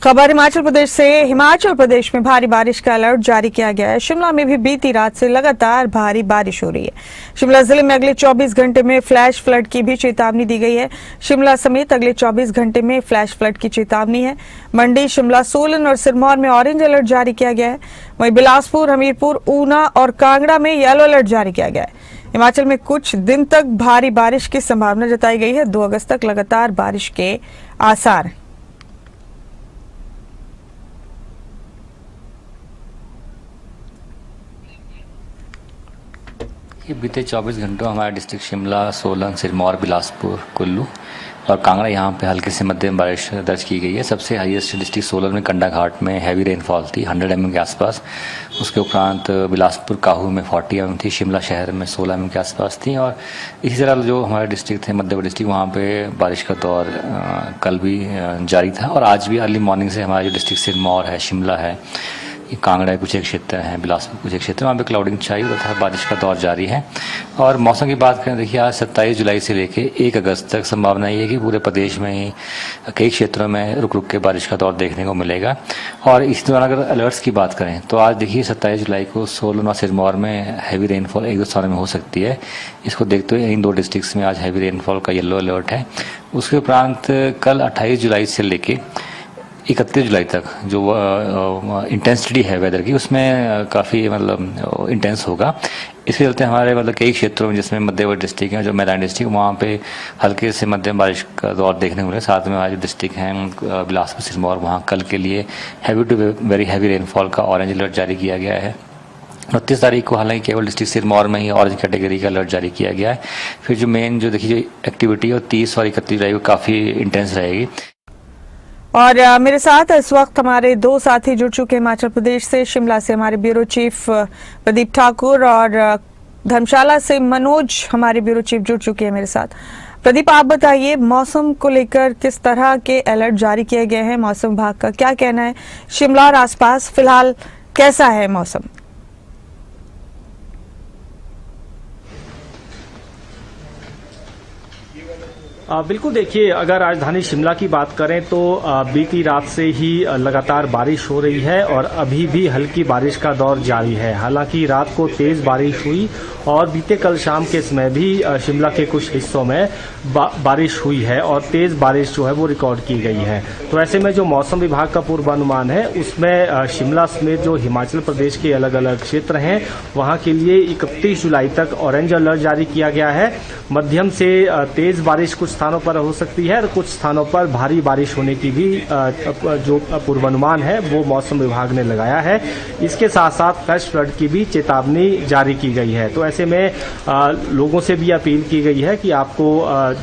खबर हिमाचल प्रदेश से। हिमाचल प्रदेश में भारी बारिश का अलर्ट जारी किया गया है। शिमला में भी बीती रात से लगातार भारी बारिश हो रही है। शिमला जिले में अगले 24 घंटे में फ्लैश फ्लड की भी चेतावनी दी गई है। शिमला समेत अगले 24 घंटे में फ्लैश फ्लड की चेतावनी है। मंडी, शिमला, सोलन और सिरमौर में ऑरेंज अलर्ट जारी किया गया है। वहीं बिलासपुर, हमीरपुर, ऊना और कांगड़ा में येलो अलर्ट जारी किया गया है। हिमाचल में कुछ दिन तक भारी बारिश की संभावना जताई गई है। 2 अगस्त तक लगातार बारिश के आसार हैं। ये बीते 24 घंटों हमारे डिस्ट्रिक्ट शिमला, सोलन, सिरमौर, बिलासपुर, कुल्लू और कांगड़ा यहाँ पे हल्के से मध्यम बारिश दर्ज की गई है। सबसे हाईएस्ट डिस्ट्रिक्ट सोलन में कंडा घाट में हैवी रेनफॉल थी 100 mm के आसपास। उसके उपरांत बिलासपुर, काहू में 40 mm थी। शिमला शहर में 16 mm के आसपास थी। और इसी तरह जो हमारे डिस्ट्रिक्ट थे मध्य डिस्ट्रिक्ट, वहाँ पे बारिश का दौर कल भी जारी था और आज भी अर्ली मॉर्निंग से हमारे जो डिस्ट्रिक्ट सिरमौर है, शिमला है, कांगड़ा कुछ एक क्षेत्र हैं, बिलासपुर कुछ एक क्षेत्र, वहाँ पे क्लाउडिंग छाई तथा बारिश का दौर जारी है। और मौसम की बात करें, देखिए आज 27 जुलाई से लेकर 1 अगस्त तक संभावना ये है कि पूरे प्रदेश में ही कई क्षेत्रों में रुक रुक के बारिश का दौर देखने को मिलेगा। और इस दौरान अगर अलर्ट्स की बात करें तो आज देखिए 27 जुलाई को सोलन और सिरमौर में हैवी रेनफॉल 1-2 स्थानों में हो सकती है। इसको देखते हुए इन 2 डिस्ट्रिक्ट्स में आज हैवी रेनफॉल का येलो अलर्ट है। उसके उपरांत कल 28 जुलाई से लेके 31 जुलाई तक जो इंटेंसिटी है वेदर की, उसमें काफ़ी मतलब इंटेंस होगा। इसके चलते हमारे मतलब कई क्षेत्रों में, जिसमें मध्यवर्ती डिस्ट्रिक्ट हैं, जो मैदानी डिस्ट्रिक्ट, वहाँ पे हल्के से मध्यम बारिश का दौर देखने को मिलेगा। साथ में हमारे जो डिस्ट्रिक्ट हैं बिलासपुर, सिरमौर, वहाँ कल के लिए heavy to very heavy rainfall का ऑरेंज अलर्ट जारी किया गया है। 29 तारीख को हालांकि केवल डिस्ट्रिक्ट सिरमौर में ही ऑरेंज कैटेगरी का अलर्ट जारी किया गया है। फिर जो मेन जो देखिए जो एक्टिविटी है 30 और 31 जुलाई को काफ़ी इंटेंस रहेगी। और मेरे साथ इस वक्त हमारे 2 साथी जुड़ चुके हैं हिमाचल प्रदेश से। शिमला से हमारे ब्यूरो चीफ प्रदीप ठाकुर और धर्मशाला से मनोज हमारे ब्यूरो चीफ जुड़ चुके हैं मेरे साथ। प्रदीप, आप बताइए मौसम को लेकर किस तरह के अलर्ट जारी किए गए हैं, मौसम विभाग का क्या कहना है? शिमला और आसपास फिलहाल कैसा है मौसम? बिल्कुल, देखिए अगर राजधानी शिमला की बात करें तो बीती रात से ही लगातार बारिश हो रही है और अभी भी हल्की बारिश का दौर जारी है। हालांकि रात को तेज बारिश हुई और बीते कल शाम के समय भी शिमला के कुछ हिस्सों में बारिश हुई है और तेज बारिश जो है वो रिकॉर्ड की गई है। तो ऐसे में जो मौसम विभाग का पूर्वानुमान है उसमें शिमला समेत जो हिमाचल प्रदेश के अलग अलग क्षेत्र हैं वहां के लिए 31 जुलाई तक ऑरेंज अलर्ट जारी किया गया है। मध्यम से तेज बारिश कुछ स्थानों पर हो सकती है और कुछ स्थानों पर भारी बारिश होने की भी जो पूर्वानुमान है वो मौसम विभाग ने लगाया है। इसके साथ साथ फ्लैश फ्लड की भी चेतावनी जारी की गई है। तो ऐसे में लोगों से भी अपील की गई है कि आपको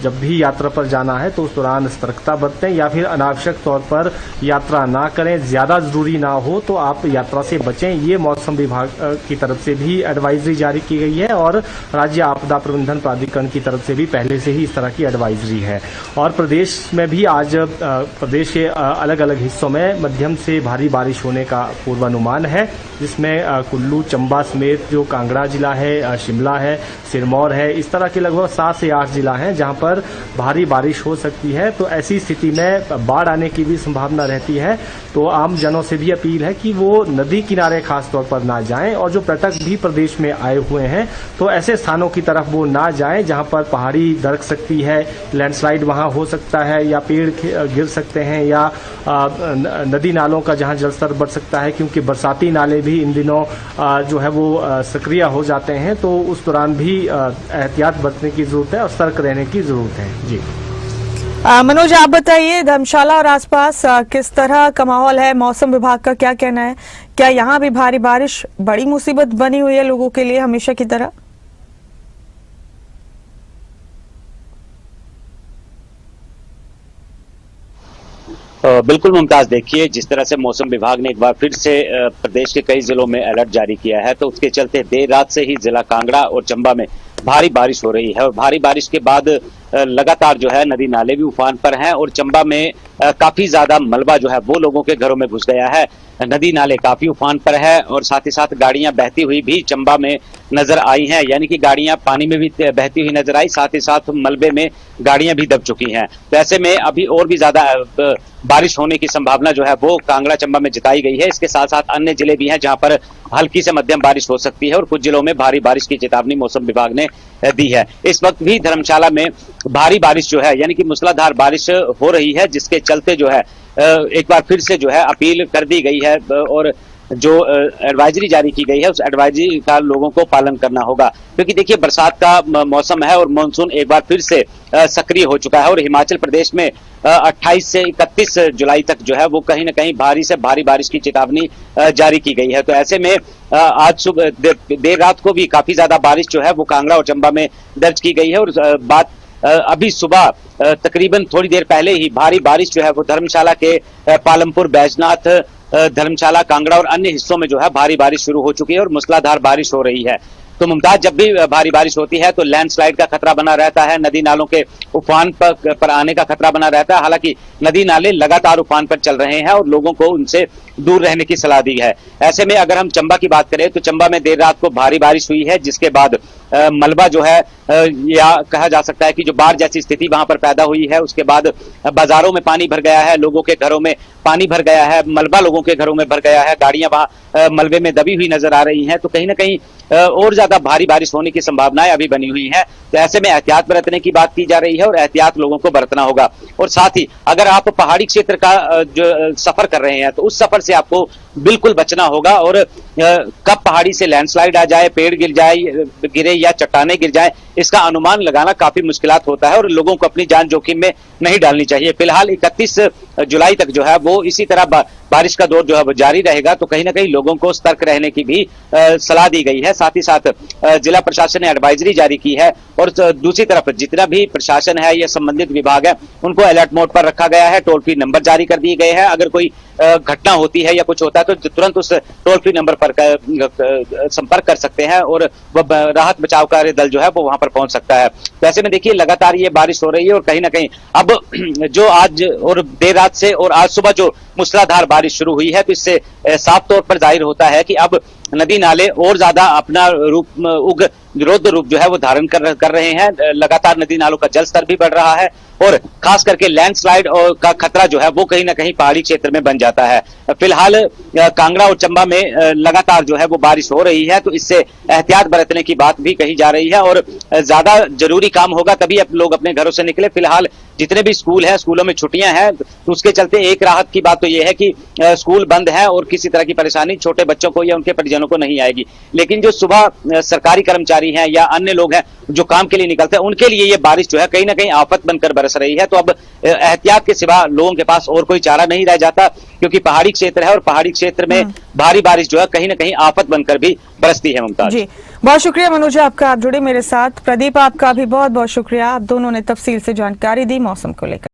जब भी यात्रा पर जाना है तो उस दौरान सतर्कता बरतें या फिर अनावश्यक तौर पर यात्रा ना करें। ज्यादा जरूरी ना हो तो आप यात्रा से बचें। ये मौसम विभाग की तरफ से भी एडवाइजरी जारी की गई है और राज्य आपदा प्रबंधन प्राधिकरण की तरफ से भी पहले से ही इस तरह की एडवाइजरी है। और प्रदेश में भी आज प्रदेश के अलग अलग हिस्सों में मध्यम से भारी बारिश होने का पूर्वानुमान है, जिसमें कुल्लू, चंबा समेत जो कांगड़ा जिला है, शिमला है, सिरमौर है, इस तरह के लगभग 7 से 8 जिला हैं जहां पर भारी बारिश हो सकती है। तो ऐसी स्थिति में बाढ़ आने की भी संभावना रहती है। तो आम जनों से भी अपील है कि वो नदी किनारे खास तौर पर ना जाएं और जो पर्यटक भी प्रदेश में आए हुए हैं तो ऐसे स्थानों की तरफ वो ना जाएं जहां पर पहाड़ी दरक सकती है, लैंडस्लाइड वहां हो सकता है या पेड़ गिर सकते हैं या नदी नालों का जहां जलस्तर बढ़ सकता है, क्योंकि बरसाती नाले भी इन दिनों जो है वो सक्रिय हो जाते हैं। तो उस दौरान भी एहतियात बरतने की जरूरत है और सतर्क रहने की जरूरत है। जी मनोज, आप बताइए धर्मशाला और आसपास किस तरह का माहौल है? मौसम विभाग का क्या कहना है? क्या यहाँ भी भारी बारिश बड़ी मुसीबत बनी हुई है लोगों के लिए हमेशा की तरह? बिल्कुल मुमताज, देखिए जिस तरह से मौसम विभाग ने एक बार फिर से प्रदेश के कई जिलों में अलर्ट जारी किया है, तो उसके चलते देर रात से ही जिला कांगड़ा और चंबा में भारी बारिश हो रही है और भारी बारिश के बाद लगातार जो है नदी नाले भी उफान पर हैं और चंबा में काफी ज्यादा मलबा जो है वो लोगों के घरों में घुस गया है। नदी नाले काफी उफान पर है और साथ ही साथ गाड़ियां बहती हुई भी चंबा में नजर आई हैं, यानी कि गाड़ियां पानी में भी बहती हुई नजर आई, साथ ही साथ मलबे में गाड़ियां भी दब चुकी हैं। तो ऐसे में अभी और भी ज्यादा बारिश होने की संभावना जो है वो कांगड़ा चंबा में जताई गई है। इसके साथ साथ अन्य जिले भी हैं जहां पर हल्की से मध्यम बारिश हो सकती है और कुछ जिलों में भारी बारिश की चेतावनी मौसम विभाग ने दी है। इस वक्त भी धर्मशाला में भारी बारिश जो है यानी कि मूसलाधार बारिश हो रही है, जिसके चलते जो है एक बार फिर से जो है अपील कर दी गई है और जो एडवाइजरी जारी की गई है उस एडवाइजरी का लोगों को पालन करना होगा, क्योंकि देखिए बरसात का मौसम है और मानसून एक बार फिर से सक्रिय हो चुका है और हिमाचल प्रदेश में 28 से 31 जुलाई तक जो है वो कहीं ना कहीं भारी से भारी बारिश की चेतावनी जारी की गई है। तो ऐसे में आज सुबह देर रात को भी काफी ज्यादा बारिश जो है वो कांगड़ा और चंबा में दर्ज की गई है और बात अभी सुबह तकरीबन थोड़ी देर पहले ही भारी बारिश जो है वो धर्मशाला के पालमपुर, बैजनाथ, धर्मशाला, कांगड़ा और अन्य हिस्सों में जो है भारी बारिश शुरू हो चुकी है और मूसलाधार बारिश हो रही है। तो मुमताज, जब भी भारी बारिश होती है तो लैंडस्लाइड का खतरा बना रहता है, नदी नालों के उफान पर आने का खतरा बना रहता है। हालांकि नदी नाले लगातार उफान पर चल रहे हैं और लोगों को उनसे दूर रहने की सलाह दी है। ऐसे में अगर हम चंबा की बात करें तो चंबा में देर रात को भारी बारिश हुई है, जिसके बाद मलबा जो है या कहा जा सकता है कि जो बाढ़ जैसी स्थिति वहां पर पैदा हुई है। उसके बाद बाजारों में पानी भर गया है, लोगों के घरों में पानी भर गया है, मलबा लोगों के घरों में भर गया है, गाड़ियां वहां मलबे में दबी हुई नजर आ रही हैं। तो कहीं ना कहीं और ज्यादा भारी बारिश होने की संभावनाएं अभी बनी हुई है। तो ऐसे में एहतियात बरतने की बात की जा रही है और एहतियात लोगों को बरतना होगा। और साथ ही अगर आप पहाड़ी क्षेत्र का जो सफर कर रहे हैं तो उस सफर से आपको बिल्कुल बचना होगा और कब पहाड़ी से लैंडस्लाइड आ जाए, पेड़ गिरे या चट्टाने गिर जाए, इसका अनुमान लगाना काफी मुश्किलात होता है और लोगों को अपनी जान जोखिम में नहीं डालनी चाहिए। फिलहाल 31 जुलाई तक जो है वो इसी तरह बारिश का दौर जो है वो जारी रहेगा। तो कहीं ना कहीं लोगों को सतर्क रहने की भी सलाह दी गई है। साथ ही साथ जिला प्रशासन ने एडवाइजरी जारी की है और दूसरी तरफ जितना भी प्रशासन है या संबंधित विभाग है उनको अलर्ट मोड पर रखा गया है। टोल फ्री नंबर जारी कर दिए गए हैं। अगर कोई घटना होती है या कुछ होता है तो तुरंत उस टोल फ्री नंबर पर संपर्क कर सकते हैं और राहत बचाव कार्य दल जो है वो वहां पर पहुंच सकता है। तो ऐसे में देखिए लगातार ये बारिश हो रही है और कहीं ना कहीं अब जो आज और देर रात से और आज सुबह जो मूसलाधार बारिश शुरू हुई है तो इससे साफ तौर पर जाहिर होता है कि अब नदी नाले और ज्यादा अपना रूप रौद्र रूप जो है वो धारण कर रहे हैं। लगातार नदी नालों का जल स्तर भी बढ़ रहा है और खास करके लैंडस्लाइड का खतरा जो है वो कहीं ना कहीं पहाड़ी क्षेत्र में बन जाता है। फिलहाल कांगड़ा और चंबा में लगातार जो है वो बारिश हो रही है तो इससे एहतियात बरतने की बात भी कही जा रही है और ज्यादा जरूरी काम होगा तभी लोग अपने घरों से निकले। फिलहाल जितने भी स्कूल हैं, स्कूलों में छुट्टियां हैं तो उसके चलते एक राहत की बात तो ये है कि स्कूल बंद है और किसी तरह की परेशानी छोटे बच्चों को या उनके परिजनों को नहीं आएगी। लेकिन जो सुबह सरकारी कर्मचारी हैं या अन्य लोग हैं जो काम के लिए निकलते हैं उनके लिए ये बारिश जो है कहीं ना कहीं आफत बनकर बरस रही है। तो अब एहतियात के सिवा लोगों के पास और कोई चारा नहीं रह जाता, क्योंकि पहाड़ी क्षेत्र है और पहाड़ी क्षेत्र में भारी बारिश जो है कहीं ना कहीं आफत बनकर भी बरसती है। मुमताज जी, बहुत शुक्रिया मनोज, आपका आप जुड़े मेरे साथ। प्रदीप, आपका भी बहुत बहुत शुक्रिया, आप दोनों ने तफसील से जानकारी दी मौसम को लेकर।